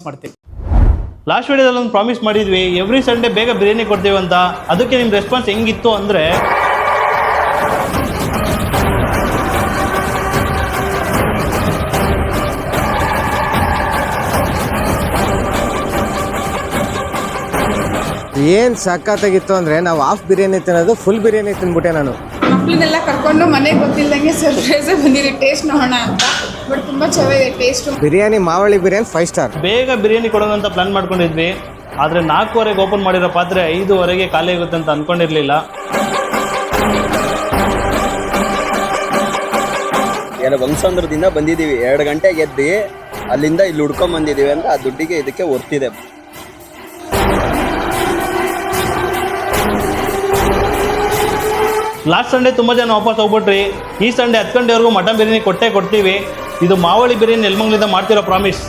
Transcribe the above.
ಮಾಡ್ತೀವಿ. ಲಾಸ್ಟ್ ವಿಡಿಯೋದಲ್ಲಿ ಒಂದು ಪ್ರಾಮಿಸ್ ಮಾಡಿದ್ವಿ, ಎವ್ರಿ ಸಂಡೇ ಬೇಗ ಬಿರಿಯಾನಿ ಕೊಡ್ತೀವಿ ಅಂತ. ಅದಕ್ಕೆ ನಿಮ್ಮ ರೆಸ್ಪಾನ್ಸ್ ಹೆಂಗಿತ್ತು ಅಂದರೆ, ಏನು ಸಖತ್ತಾಗಿತ್ತು ಅಂದರೆ ನಾವು ಹಾಫ್ ಬಿರಿಯಾನಿ ತಿನ್ನೋದು ಫುಲ್ ಬಿರಿಯಾನಿ ತಿಂದ್ಬಿಟ್ಟೆ ನಾನು. ಮಕ್ಕಳನ್ನೆಲ್ಲ ಕರ್ಕೊಂಡು ಮನೆಗೆ ಗೊತ್ತಿಲ್ಲದಂಗೆ ಸರ್ಪ್ರೈಸ್ ಬಂದಿರಿ ಟೇಸ್ಟ್ ನೋಡೋಣ ಅಂತ. ಬಟ್ ತುಂಬ ಚೆನ್ನಾಗಿದೆ ಟೇಸ್ಟ್. ಬಿರಿಯಾನಿ ಮಾವಳಿ ಬಿರಿಯಾನಿ 5 ಸ್ಟಾರ್. ಬೇಗ ಬಿರಿಯಾನಿ ಕೊಡೋಣ ಅಂತ ಪ್ಲಾನ್ ಮಾಡ್ಕೊಂಡಿದ್ವಿ. ಆದರೆ 4:15 ಓಪನ್ ಮಾಡಿರೋ ಪಾತ್ರೆ 5:15 ಖಾಲಿ ಆಗುತ್ತೆ ಅಂತ ಅಂದ್ಕೊಂಡಿರಲಿಲ್ಲ. ಏನೋ ಬಂಗ್ಸಂದ್ರದಿಂದ ಬಂದಿದ್ದೀವಿ, 2 ಗಂಟೆಗೆ ಎದ್ದು ಅಲ್ಲಿಂದ ಇಲ್ಲಿ ಹುಡ್ಕೊಂಡ್ ಬಂದಿದ್ದೀವಿ ಅಂದರೆ ಆ ದುಡ್ಡಿಗೆ ಇದಕ್ಕೆ ವರ್ತಿದೆ. ಲಾಸ್ಟ್ ಸಂಡೇ ತುಂಬ ಜನ ವಾಪಸ್ ಹೋಗ್ಬಿಟ್ರಿ. ಈ ಸಂಡೇ 10 ಗಂಟೆವರೆಗೂ ಮಟನ್ ಬಿರಿಯಾನಿ ಕೊಟ್ಟೇ ಕೊಡ್ತೀವಿ. ಇದು ಮಾವಳಿ ಬಿರಿಯಾನಿ ನೆಲಮಂಗಲಿಂದ ಮಾಡ್ತಿರೋ ಪ್ರಾಮಿಸ್.